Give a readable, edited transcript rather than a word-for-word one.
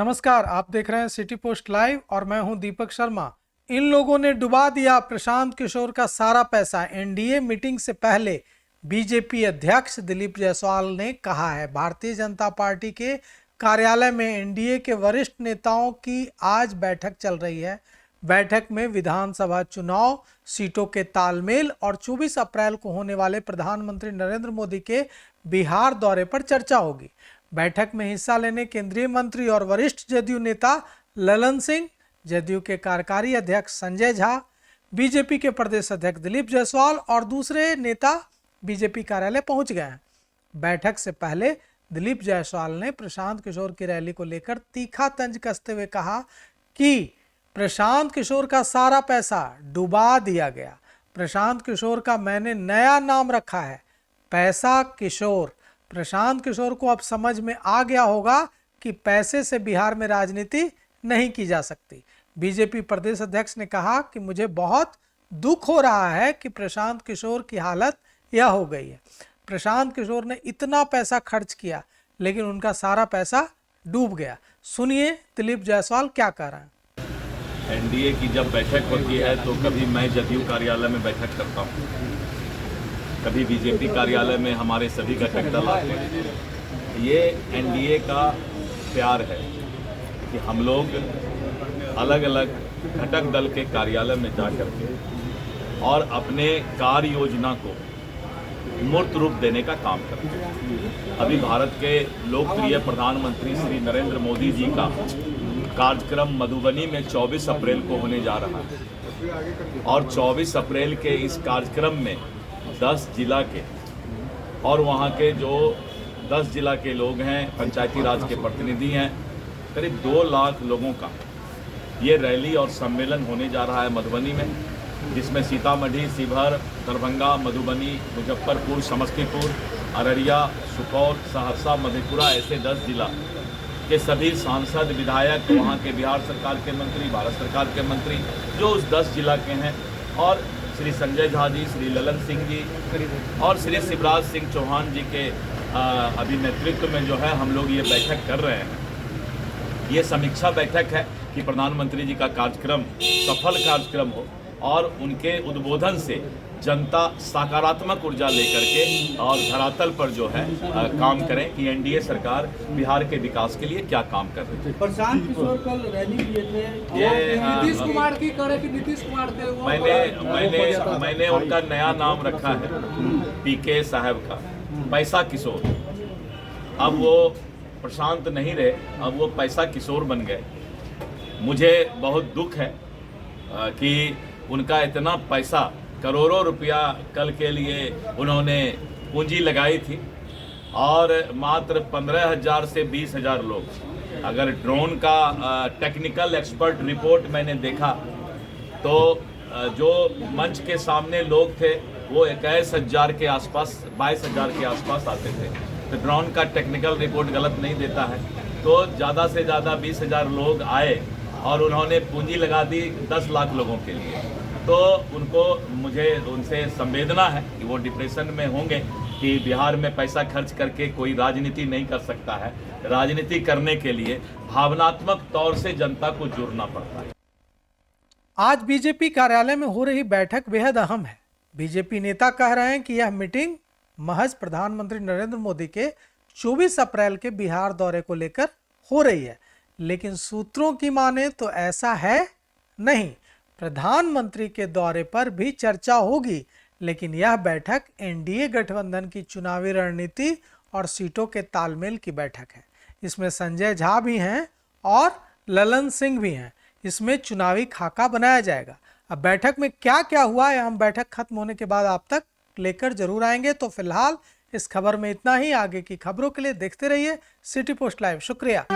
नमस्कार, आप देख रहे हैं सिटी पोस्ट लाइव और मैं हूं दीपक शर्मा। इन लोगों ने डुबा दिया प्रशांत किशोर का सारा पैसा। एनडीए मीटिंग से पहले बीजेपी अध्यक्ष दिलीप जायसवाल ने कहा है। भारतीय जनता पार्टी के कार्यालय में एनडीए के वरिष्ठ नेताओं की आज बैठक चल रही है। बैठक में विधानसभा चुनाव, सीटों के तालमेल और 24 अप्रैल को होने वाले प्रधानमंत्री नरेंद्र मोदी के बिहार दौरे पर चर्चा होगी। बैठक में हिस्सा लेने केंद्रीय मंत्री और वरिष्ठ जदयू नेता ललन सिंह, जदयू के कार्यकारी अध्यक्ष संजय झा, बीजेपी के प्रदेश अध्यक्ष दिलीप जायसवाल और दूसरे नेता बीजेपी कार्यालय पहुंच गए हैं। बैठक से पहले दिलीप जायसवाल ने प्रशांत किशोर की रैली को लेकर तीखा तंज कसते हुए कहा कि प्रशांत किशोर का सारा पैसा डुबा दिया गया। प्रशांत किशोर का मैंने नया नाम रखा है, पैसा किशोर। प्रशांत किशोर को अब समझ में आ गया होगा कि पैसे से बिहार में राजनीति नहीं की जा सकती। बीजेपी प्रदेश अध्यक्ष ने कहा कि मुझे बहुत दुख हो रहा है कि प्रशांत किशोर की हालत यह हो गई है। प्रशांत किशोर ने इतना पैसा खर्च किया लेकिन उनका सारा पैसा डूब गया। सुनिए दिलीप जायसवाल क्या कह रहे हैं। एनडीए की जब बैठक होती है तो कभी मैं जदयू कार्यालय में बैठक करता हूँ, कभी बीजेपी कार्यालय में हमारे सभी घटक दल आते हैं। ये एनडीए का प्यार है कि हम लोग अलग अलग घटक दल के कार्यालय में जा करके और अपने कार्य योजना को मूर्त रूप देने का काम करते हैं। अभी भारत के लोकप्रिय प्रधानमंत्री श्री नरेंद्र मोदी जी का कार्यक्रम मधुबनी में 24 अप्रैल को होने जा रहा है और 24 अप्रैल के इस कार्यक्रम में 10 जिला के और वहाँ के जो 10 जिला के लोग हैं, पंचायती राज के प्रतिनिधि हैं, करीब 2 लाख लोगों का ये रैली और सम्मेलन होने जा रहा है मधुबनी में, जिसमें सीतामढ़ी, शिवहर, दरभंगा, मधुबनी, मुजफ्फरपुर, समस्तीपुर, अररिया, सुपौल, सहरसा, मधेपुरा ऐसे 10 जिला के सभी सांसद, विधायक, वहाँ के बिहार सरकार के मंत्री, भारत सरकार के मंत्री जो उस 10 जिला के हैं, और श्री संजय झा जी, श्री ललन सिंह जी और श्री शिवराज सिंह चौहान जी के अभी नेतृत्व में जो है हम लोग ये बैठक कर रहे हैं। ये समीक्षा बैठक है कि प्रधानमंत्री जी का कार्यक्रम सफल कार्यक्रम हो और उनके उद्बोधन से जनता सकारात्मक ऊर्जा लेकर के और धरातल पर जो है काम करें कि एनडीए सरकार बिहार के विकास के लिए क्या काम कर रही है। प्रशांत किशोर कल रैली किए थे, ये नीतीश कुमार की करे कि नीतीश कुमार थे। मैंने उनका नया नाम रखा है, पीके साहब का, पैसा किशोर। अब वो प्रशांत नहीं रहे, अब वो पैसा किशोर बन गए। मुझे बहुत दुख है कि उनका इतना पैसा, करोड़ों रुपया कल के लिए उन्होंने पूंजी लगाई थी और मात्र 15,000 से 20,000 लोग। अगर ड्रोन का टेक्निकल एक्सपर्ट रिपोर्ट मैंने देखा तो जो मंच के सामने लोग थे वो 21,000 के आसपास, 22,000 के आसपास आते थे। तो ड्रोन का टेक्निकल रिपोर्ट गलत नहीं देता है। तो ज़्यादा से ज़्यादा 20,000 लोग आए और उन्होंने पूंजी लगा दी 10 लाख लोगों के लिए। तो मुझे उनसे संवेदना है कि वो डिप्रेशन में होंगे कि बिहार में पैसा खर्च करके कोई राजनीति नहीं कर सकता है। राजनीति करने के लिए भावनात्मक तौर से जनता को जुड़ना पड़ता है। आज बीजेपी कार्यालय में हो रही बैठक बेहद अहम है। बीजेपी नेता कह रहे हैं कि यह मीटिंग महज प्रधानमंत्री नरेंद्र मोदी के 24 अप्रैल के बिहार दौरे को लेकर हो रही है, लेकिन सूत्रों की माने तो ऐसा है नहीं। प्रधानमंत्री के दौरे पर भी चर्चा होगी, लेकिन यह बैठक एनडीए गठबंधन की चुनावी रणनीति और सीटों के तालमेल की बैठक है। इसमें संजय झा भी हैं और ललन सिंह भी हैं। इसमें चुनावी खाका बनाया जाएगा। अब बैठक में क्या क्या हुआ है हम बैठक खत्म होने के बाद आप तक लेकर जरूर आएंगे। तो फिलहाल इस खबर में इतना ही। आगे की खबरों के लिए देखते रहिए सिटी पोस्ट लाइव। शुक्रिया।